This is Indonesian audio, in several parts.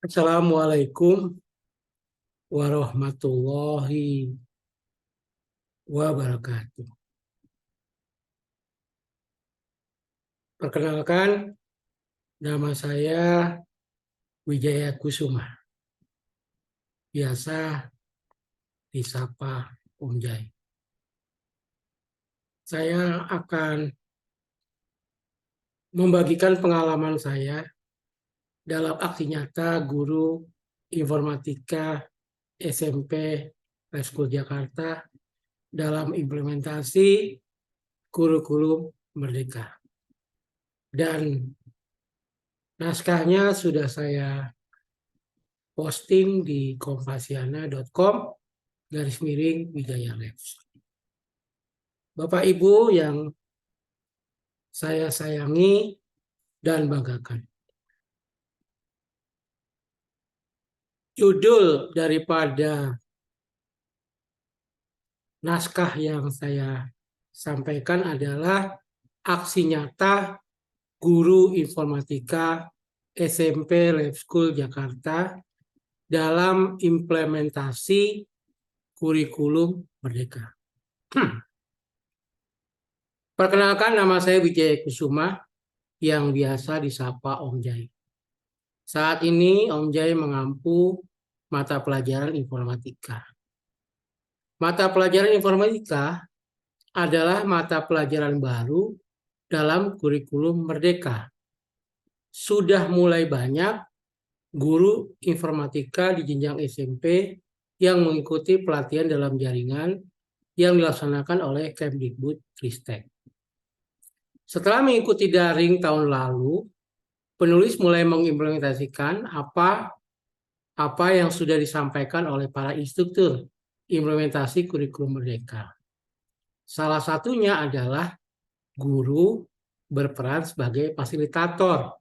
Assalamualaikum warahmatullahi wabarakatuh. Perkenalkan, nama saya Wijaya Kusuma. Biasa disapa Om Jai. Saya akan membagikan pengalaman saya dalam aksi nyata guru informatika SMP School Jakarta dalam implementasi kurikulum Merdeka. Dan naskahnya sudah saya posting di kompasiana.com/Wijaya Labs. Bapak Ibu yang saya sayangi dan banggakan. Judul daripada naskah yang saya sampaikan adalah aksi nyata guru informatika SMP Lab School Jakarta dalam implementasi kurikulum Merdeka. Perkenalkan, nama saya Wijaya Kusuma yang biasa disapa Om Jai. Saat ini Om Jai mengampu mata pelajaran informatika. Mata pelajaran informatika adalah mata pelajaran baru dalam kurikulum Merdeka. Sudah mulai banyak guru informatika di jenjang SMP yang mengikuti pelatihan dalam jaringan yang dilaksanakan oleh Kemdikbudristek. Setelah mengikuti daring tahun lalu, penulis mulai mengimplementasikan apa yang sudah disampaikan oleh para instruktur implementasi kurikulum Merdeka. Salah satunya adalah guru berperan sebagai fasilitator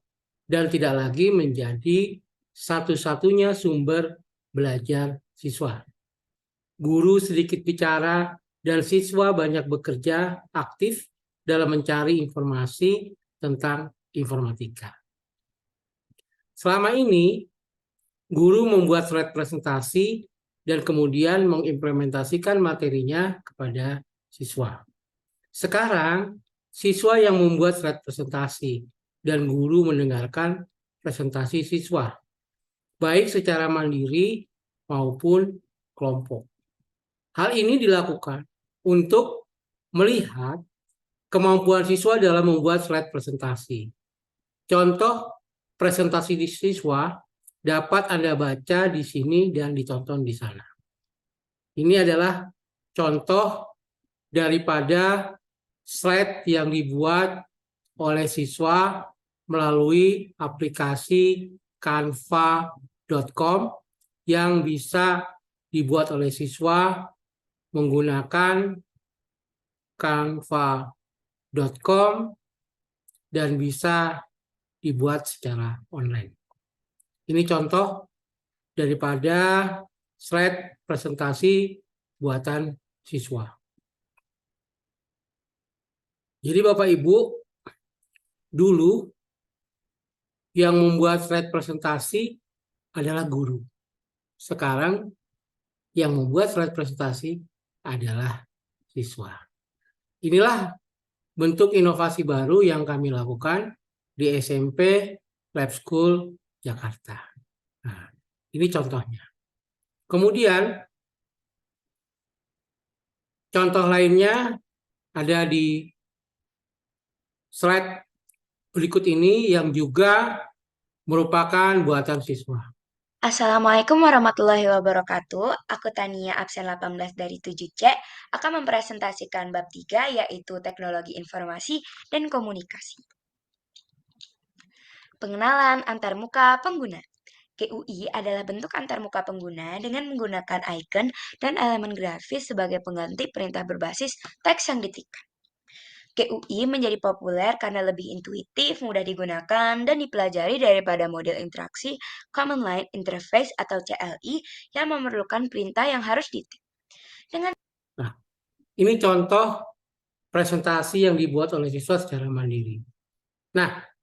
dan tidak lagi menjadi satu-satunya sumber belajar siswa. Guru sedikit bicara dan siswa banyak bekerja aktif dalam mencari informasi tentang informatika. Selama ini, guru membuat slide presentasi dan kemudian mengimplementasikan materinya kepada siswa. Sekarang, siswa yang membuat slide presentasi dan guru mendengarkan presentasi siswa, baik secara mandiri maupun kelompok. Hal ini dilakukan untuk melihat kemampuan siswa dalam membuat slide presentasi. Contoh presentasi di siswa dapat Anda baca di sini dan ditonton di sana. Ini adalah contoh daripada slide yang dibuat oleh siswa melalui aplikasi canva.com yang bisa dibuat oleh siswa menggunakan canva.com dan bisa dibuat secara online. Ini contoh daripada slide presentasi buatan siswa. Jadi Bapak Ibu, dulu yang membuat slide presentasi adalah guru. Sekarang yang membuat slide presentasi adalah siswa. Inilah bentuk inovasi baru yang kami lakukan di SMP Lab School Jakarta. Nah, ini contohnya. Kemudian, contoh lainnya ada di slide berikut ini yang juga merupakan buatan siswa. Assalamualaikum warahmatullahi wabarakatuh. Aku Tania absen 18 dari 7C akan mempresentasikan bab 3 yaitu teknologi informasi dan komunikasi. Pengenalan antarmuka pengguna. GUI adalah bentuk antarmuka pengguna dengan menggunakan icon dan elemen grafis sebagai pengganti perintah berbasis teks yang diketikkan. GUI menjadi populer karena lebih intuitif, mudah digunakan, dan dipelajari daripada model interaksi Command Line Interface atau CLI yang memerlukan perintah yang harus diketik. Nah, ini contoh presentasi yang dibuat oleh siswa secara mandiri. Nah,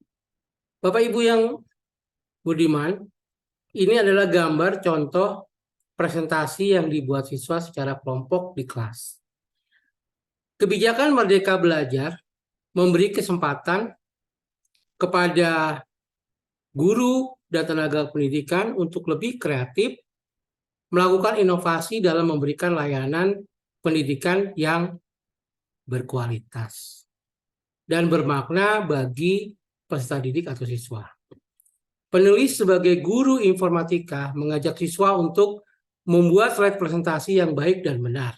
Bapak Ibu yang budiman, Ini adalah gambar contoh presentasi yang dibuat siswa secara kelompok di kelas. Kebijakan Merdeka Belajar memberi kesempatan kepada guru dan tenaga pendidikan untuk lebih kreatif, melakukan inovasi dalam memberikan layanan pendidikan yang berkualitas dan bermakna bagi peserta didik atau siswa. Penulis sebagai guru informatika mengajak siswa untuk membuat slide presentasi yang baik dan benar,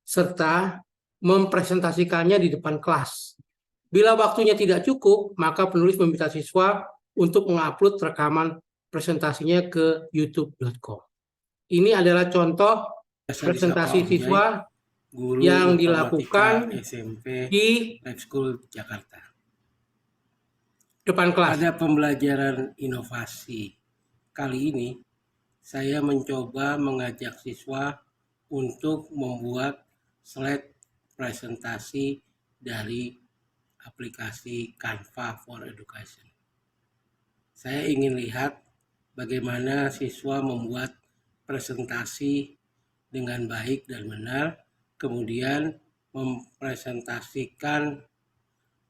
serta mempresentasikannya di depan kelas. Bila waktunya tidak cukup, maka penulis meminta siswa untuk mengupload rekaman presentasinya ke youtube.com. Ini adalah contoh presentasi siswa guru yang informatika dilakukan SMP di Lab School Jakarta. depan kelas. Pada pembelajaran inovasi kali ini, saya mencoba mengajak siswa untuk membuat slide presentasi dari aplikasi Canva for Education. Saya ingin lihat bagaimana siswa membuat presentasi dengan baik dan benar, kemudian mempresentasikan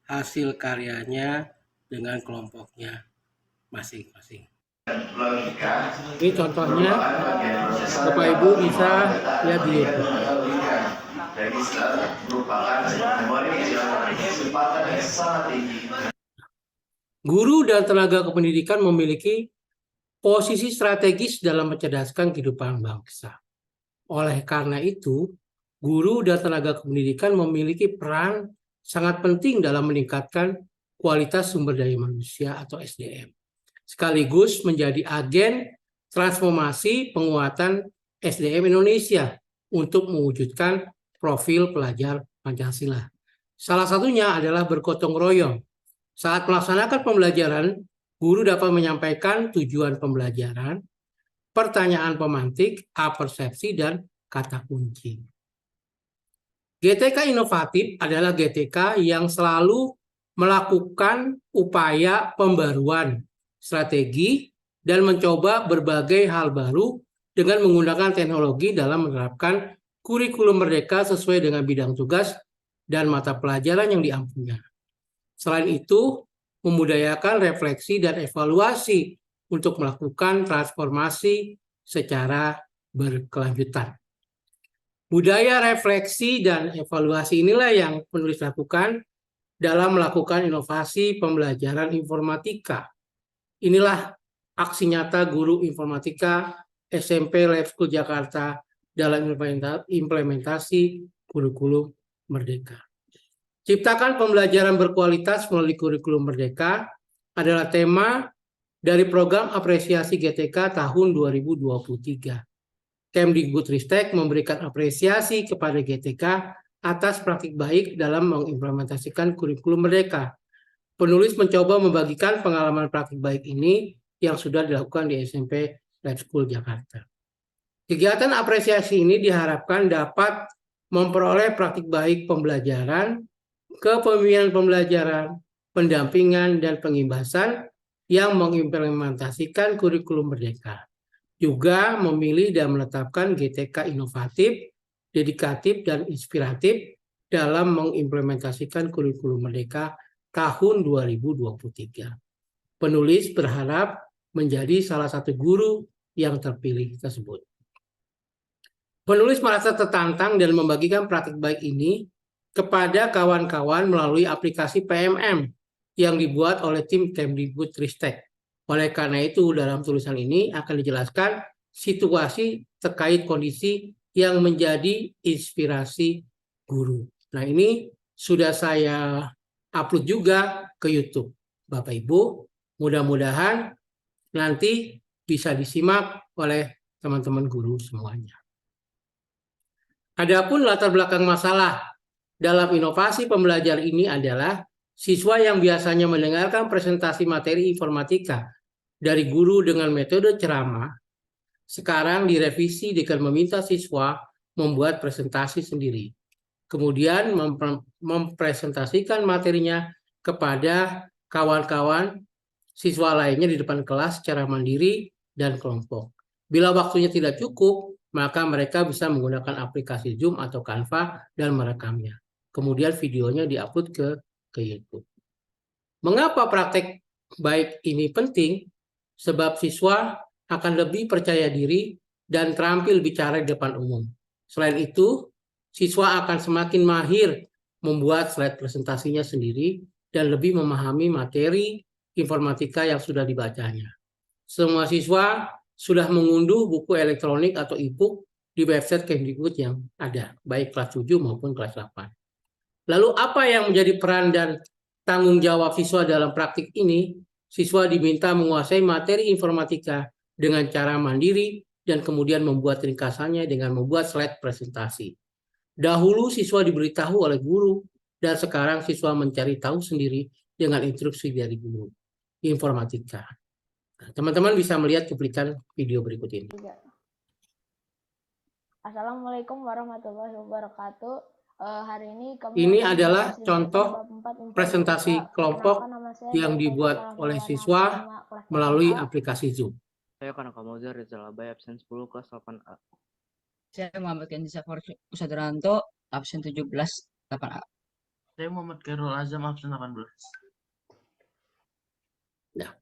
hasil karyanya dengan kelompoknya masing-masing. Ini contohnya, Bapak Ibu bisa lihat di YouTube. Guru dan tenaga kependidikan memiliki posisi strategis dalam mencerdaskan kehidupan bangsa. Oleh karena itu, guru dan tenaga kependidikan memiliki peran sangat penting dalam meningkatkan kualitas sumber daya manusia atau SDM, sekaligus menjadi agen transformasi penguatan SDM Indonesia untuk mewujudkan profil pelajar Pancasila. Salah satunya adalah bergotong royong. Saat melaksanakan pembelajaran, guru dapat menyampaikan tujuan pembelajaran, pertanyaan pemantik, persepsi, dan kata kunci. GTK inovatif adalah GTK yang selalu melakukan upaya pembaruan strategi dan mencoba berbagai hal baru dengan menggunakan teknologi dalam menerapkan kurikulum merdeka sesuai dengan bidang tugas dan mata pelajaran yang diampunya. Selain itu, memudayakan refleksi dan evaluasi untuk melakukan transformasi secara berkelanjutan. Budaya refleksi dan evaluasi inilah yang penulis lakukan dalam melakukan inovasi pembelajaran informatika. Inilah aksi nyata guru informatika SMP Lab School Jakarta dalam implementasi kurikulum merdeka. Ciptakan pembelajaran berkualitas melalui kurikulum merdeka adalah tema dari program apresiasi GTK tahun 2023. Kemdikbudristek memberikan apresiasi kepada GTK atas praktik baik dalam mengimplementasikan kurikulum merdeka. Penulis mencoba membagikan pengalaman praktik baik ini yang sudah dilakukan di SMP Lab School Jakarta. Kegiatan apresiasi ini diharapkan dapat memperoleh praktik baik pembelajaran, kepemimpinan pembelajaran, pendampingan, dan pengimbasan yang mengimplementasikan kurikulum merdeka. Juga memilih dan menetapkan GTK inovatif, dedikatif, dan inspiratif dalam mengimplementasikan kurikulum merdeka tahun 2023. Penulis berharap menjadi salah satu guru yang terpilih tersebut. Penulis merasa tertantang dan membagikan praktik baik ini kepada kawan-kawan melalui aplikasi PMM yang dibuat oleh tim Kemdikbudristek. Oleh karena itu, dalam tulisan ini akan dijelaskan situasi terkait kondisi yang menjadi inspirasi guru. Nah, ini sudah saya upload juga ke YouTube. Bapak Ibu, mudah-mudahan nanti bisa disimak oleh teman-teman guru semuanya. Adapun latar belakang masalah dalam inovasi pembelajaran ini adalah siswa yang biasanya mendengarkan presentasi materi informatika dari guru dengan metode ceramah, sekarang direvisi dengan meminta siswa membuat presentasi sendiri. Kemudian mempresentasikan materinya kepada kawan-kawan siswa lainnya di depan kelas secara mandiri dan kelompok. Bila waktunya tidak cukup, maka mereka bisa menggunakan aplikasi Zoom atau Canva dan merekamnya. Kemudian videonya diupload ke YouTube. Mengapa praktek baik ini penting? Sebab siswa akan lebih percaya diri dan terampil bicara di depan umum. Selain itu, siswa akan semakin mahir membuat slide presentasinya sendiri dan lebih memahami materi informatika yang sudah dibacanya. Semua siswa sudah mengunduh buku elektronik atau e-book di website Kemdikbud yang ada, baik kelas 7 maupun kelas 8. Lalu apa yang menjadi peran dan tanggung jawab siswa dalam praktik ini? Siswa diminta menguasai materi informatika dengan cara mandiri dan kemudian membuat ringkasannya dengan membuat slide presentasi. Dahulu siswa diberitahu oleh guru dan sekarang siswa mencari tahu sendiri dengan instruksi dari guru informatika. Teman-teman bisa melihat cuplikan video berikut ini. Assalamualaikum warahmatullahi wabarakatuh. Hari ini ini adalah contoh presentasi kelompok yang dibuat oleh siswa melalui aplikasi Zoom. Saya Kanaka Mauza Rizal Abay, absen 10 kelas 8A. Saya Muhammad Kenza Usadranto, absen 17 8A. Saya Muhammad Khairul Azam, absen 18. Nah,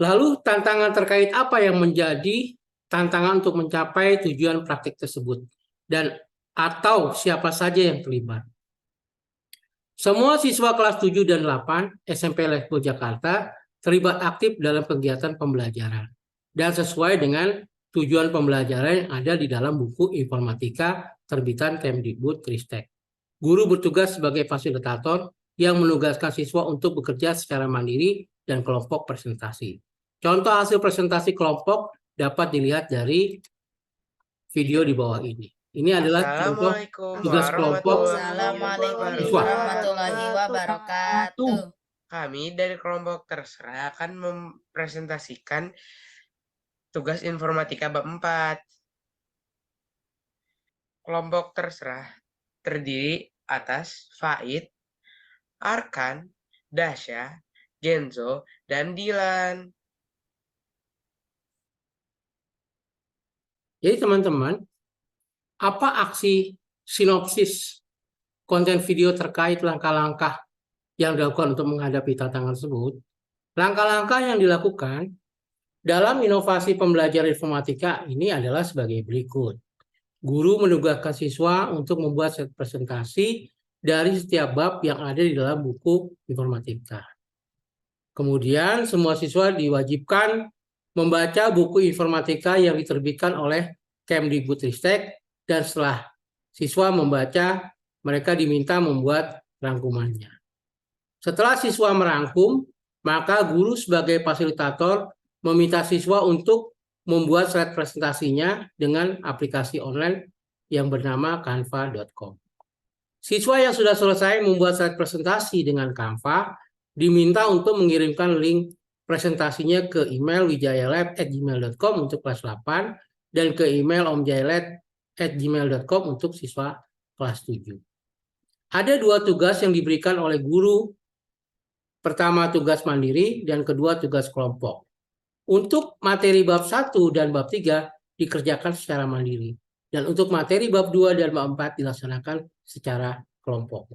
lalu tantangan terkait apa yang menjadi tantangan untuk mencapai tujuan praktik tersebut dan atau siapa saja yang terlibat. Semua siswa kelas 7 dan 8 SMP Level Jakarta terlibat aktif dalam kegiatan pembelajaran dan sesuai dengan tujuan pembelajaran yang ada di dalam buku informatika terbitan Kemdikbudristek. Guru bertugas sebagai fasilitator yang menugaskan siswa untuk bekerja secara mandiri dan kelompok presentasi. Contoh hasil presentasi kelompok dapat dilihat dari video di bawah ini. Ini adalah contoh tugas kelompok Assalamualaikum warahmatullahi wabarakatuh. Kami dari kelompok terserah akan mempresentasikan tugas informatika bab 4. Kelompok terserah terdiri atas Faid, Arkan, Dasya, Genzo, dan Dilan. Jadi teman-teman, apa aksi sinopsis konten video terkait langkah-langkah yang dilakukan untuk menghadapi tantangan tersebut? Langkah-langkah yang dilakukan dalam inovasi pembelajaran informatika ini adalah sebagai berikut. Guru menugaskan siswa untuk membuat set presentasi dari setiap bab yang ada di dalam buku informatika. Kemudian semua siswa diwajibkan membaca buku informatika yang diterbitkan oleh Kemdikbudristek. Dan setelah siswa membaca, mereka diminta membuat rangkumannya. Setelah siswa merangkum, maka guru sebagai fasilitator meminta siswa untuk membuat slide presentasinya dengan aplikasi online yang bernama canva.com. Siswa yang sudah selesai membuat slide presentasi dengan Canva diminta untuk mengirimkan link presentasinya ke email wijayalab@gmail.com untuk kelas 8 dan ke email omjayalab@gmail.com untuk siswa kelas 7. Ada dua tugas yang diberikan oleh guru. Pertama tugas mandiri dan kedua tugas kelompok. Untuk materi bab 1 dan bab 3 dikerjakan secara mandiri. Dan untuk materi bab 2 dan bab 4 dilaksanakan secara kelompok.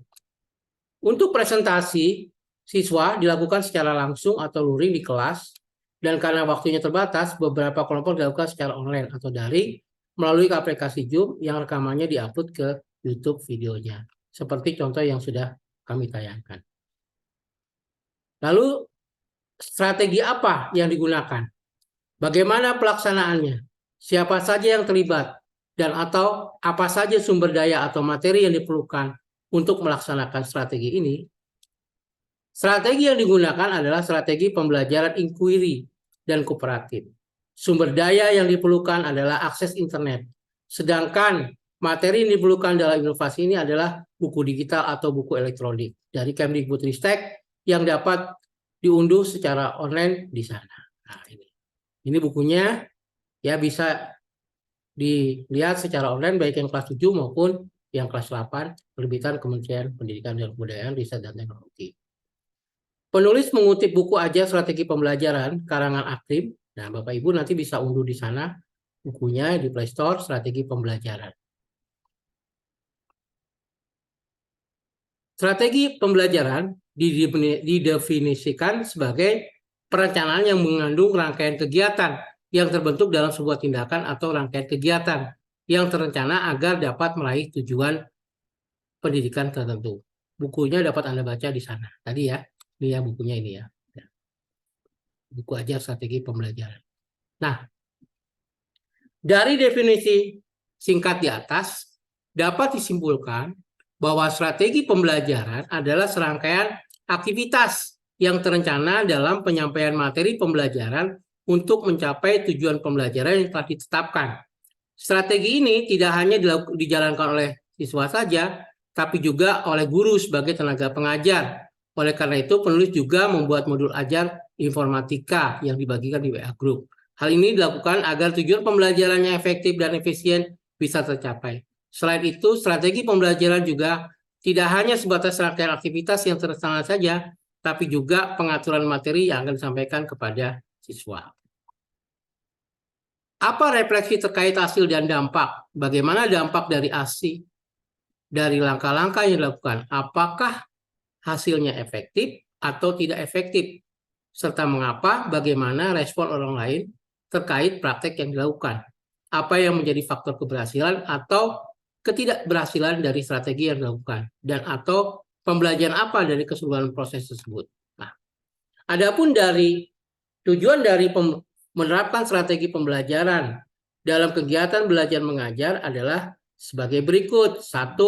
Untuk presentasi, siswa dilakukan secara langsung atau luring di kelas. Dan karena waktunya terbatas, beberapa kelompok dilakukan secara online atau daring melalui aplikasi Zoom yang rekamannya diupload ke YouTube videonya. Seperti contoh yang sudah kami tayangkan. Lalu strategi apa yang digunakan? Bagaimana pelaksanaannya? Siapa saja yang terlibat? Dan atau apa saja sumber daya atau materi yang diperlukan untuk melaksanakan strategi ini? Strategi yang digunakan adalah strategi pembelajaran inquiry dan kooperatif. Sumber daya yang diperlukan adalah akses internet. Sedangkan materi yang diperlukan dalam inovasi ini adalah buku digital atau buku elektronik dari Kemdikbudristek yang dapat diunduh secara online di sana. Nah, ini bukunya ya bisa dilihat secara online baik yang kelas 7 maupun yang kelas 8 terbitan Kementerian Pendidikan dan Kebudayaan, Riset dan Teknologi. Penulis mengutip buku Ajar Strategi Pembelajaran karangan Akrim Nah, Bapak Ibu nanti bisa unduh di sana bukunya di Play Store, Strategi Pembelajaran. Strategi pembelajaran didefinisikan sebagai perencanaan yang mengandung rangkaian kegiatan yang terbentuk dalam sebuah tindakan atau rangkaian kegiatan yang terencana agar dapat meraih tujuan pendidikan tertentu. Bukunya dapat Anda baca di sana. Tadi ya, ini ya bukunya ini ya. Buku ajar strategi pembelajaran. Nah, dari definisi singkat di atas dapat disimpulkan bahwa strategi pembelajaran adalah serangkaian aktivitas yang terencana dalam penyampaian materi pembelajaran untuk mencapai tujuan pembelajaran yang telah ditetapkan. Strategi ini tidak hanya dijalankan oleh siswa saja, tapi juga oleh guru sebagai tenaga pengajar. Oleh karena itu, penulis juga membuat modul ajar informatika yang dibagikan di WA Group. Hal ini dilakukan agar tujuan pembelajarannya efektif dan efisien bisa tercapai. Selain itu, strategi pembelajaran juga tidak hanya sebatas rangkaian aktivitas yang terencana saja, tapi juga pengaturan materi yang akan disampaikan kepada siswa. Apa refleksi terkait hasil dan dampak? Bagaimana dampak dari ASI, dari langkah-langkah yang dilakukan? Apakah hasilnya efektif atau tidak efektif? Serta mengapa, bagaimana respon orang lain terkait praktek yang dilakukan? Apa yang menjadi faktor keberhasilan atau ketidakberhasilan dari strategi yang dilakukan, dan atau pembelajaran apa dari keseluruhan proses tersebut. Nah, adapun dari tujuan dari menerapkan strategi pembelajaran dalam kegiatan belajar mengajar adalah sebagai berikut. 1.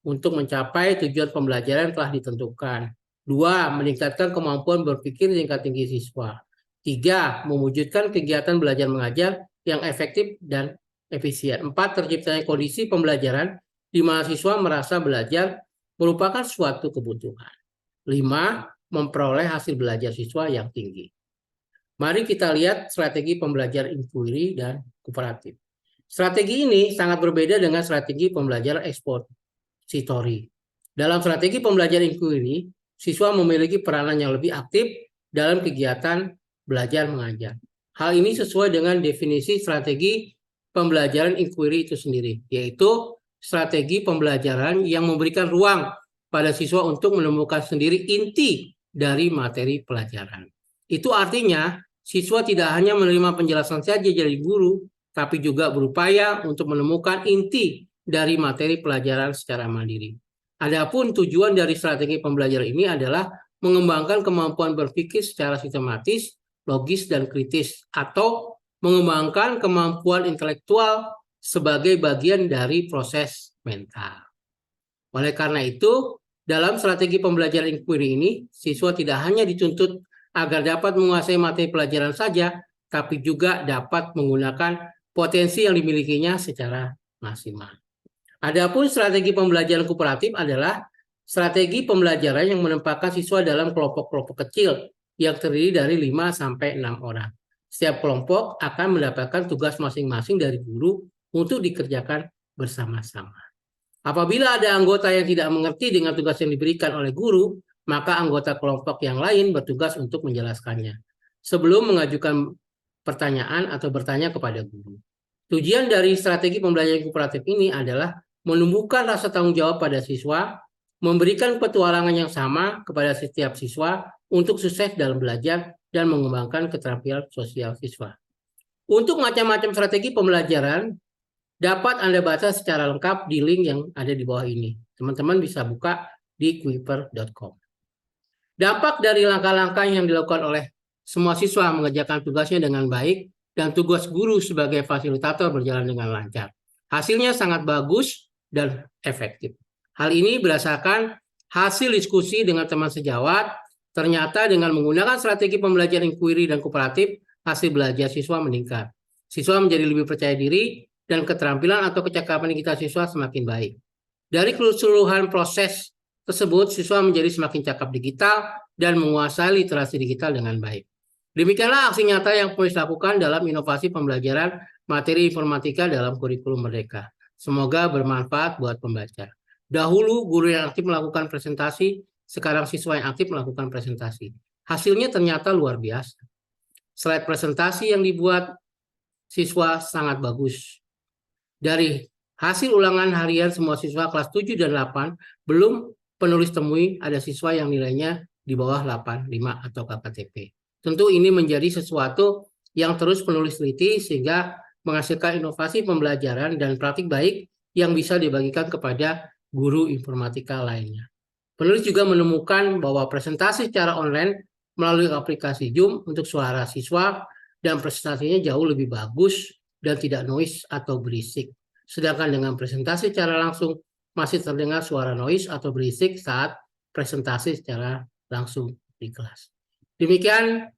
Untuk mencapai tujuan pembelajaran yang telah ditentukan. 2. Meningkatkan kemampuan berpikir tingkat tinggi siswa. 3. Mewujudkan kegiatan belajar mengajar yang efektif dan efisien. 4. Terciptanya kondisi pembelajaran di mana siswa merasa belajar merupakan suatu kebutuhan. 5. Memperoleh hasil belajar siswa yang tinggi. Mari kita lihat strategi pembelajaran inquiry dan kooperatif. Strategi ini sangat berbeda dengan strategi pembelajaran ekspositori. Dalam strategi pembelajaran inquiry, siswa memiliki peranan yang lebih aktif dalam kegiatan belajar mengajar. Hal ini sesuai dengan definisi strategi pembelajaran inquiry itu sendiri, yaitu strategi pembelajaran yang memberikan ruang pada siswa untuk menemukan sendiri inti dari materi pelajaran. Itu artinya siswa tidak hanya menerima penjelasan saja dari guru, tapi juga berupaya untuk menemukan inti dari materi pelajaran secara mandiri. Adapun tujuan dari strategi pembelajaran ini adalah mengembangkan kemampuan berpikir secara sistematis, logis, dan kritis, atau mengembangkan kemampuan intelektual sebagai bagian dari proses mental. Oleh karena itu, dalam strategi pembelajaran inquiry ini, siswa tidak hanya dituntut agar dapat menguasai materi pelajaran saja, tapi juga dapat menggunakan potensi yang dimilikinya secara maksimal. Adapun strategi pembelajaran kooperatif adalah strategi pembelajaran yang menempatkan siswa dalam kelompok-kelompok kecil yang terdiri dari 5-6 orang. Setiap kelompok akan mendapatkan tugas masing-masing dari guru untuk dikerjakan bersama-sama. Apabila ada anggota yang tidak mengerti dengan tugas yang diberikan oleh guru, maka anggota kelompok yang lain bertugas untuk menjelaskannya sebelum mengajukan pertanyaan atau bertanya kepada guru. Tujuan dari strategi pembelajaran kooperatif ini adalah menumbuhkan rasa tanggung jawab pada siswa, memberikan petualangan yang sama kepada setiap siswa untuk sukses dalam belajar dan mengembangkan keterampilan sosial siswa. Untuk macam-macam strategi pembelajaran dapat Anda baca secara lengkap di link yang ada di bawah ini. Teman-teman bisa buka di kuiper.com. Dampak dari langkah-langkah yang dilakukan oleh semua siswa mengerjakan tugasnya dengan baik dan tugas guru sebagai fasilitator berjalan dengan lancar. Hasilnya sangat bagus dan efektif. Hal ini berdasarkan hasil diskusi dengan teman sejawat. Ternyata dengan menggunakan strategi pembelajaran inquiry dan kooperatif, hasil belajar siswa meningkat. Siswa menjadi lebih percaya diri dan keterampilan atau kecakapan digital siswa semakin baik. Dari keseluruhan proses tersebut, siswa menjadi semakin cakap digital dan menguasai literasi digital dengan baik. Demikianlah aksi nyata yang penulis lakukan dalam inovasi pembelajaran materi informatika dalam kurikulum Merdeka. Semoga bermanfaat buat pembaca. Dahulu guru yang aktif melakukan presentasi, sekarang siswa yang aktif melakukan presentasi. Hasilnya ternyata luar biasa. slide presentasi yang dibuat siswa sangat bagus. Dari hasil ulangan harian semua siswa kelas 7 dan 8, belum penulis temui ada siswa yang nilainya di bawah 85 atau KKTP. Tentu ini menjadi sesuatu yang terus penulis teliti sehingga menghasilkan inovasi pembelajaran dan praktik baik yang bisa dibagikan kepada guru informatika lainnya. Penulis juga menemukan bahwa presentasi secara online melalui aplikasi Zoom untuk suara siswa dan presentasinya jauh lebih bagus dan tidak noise atau berisik. Sedangkan dengan presentasi secara langsung masih terdengar suara noise atau berisik saat presentasi secara langsung di kelas. Demikian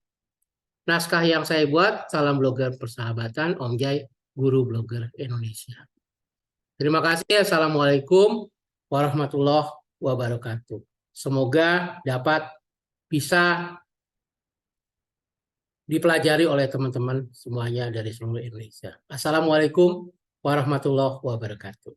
naskah yang saya buat. Salam blogger persahabatan, Om Jai, Guru Blogger Indonesia. Terima kasih. Assalamualaikum warahmatullahi wabarakatuh. Semoga dapat bisa dipelajari oleh teman-teman semuanya dari seluruh Indonesia. Assalamualaikum warahmatullahi wabarakatuh.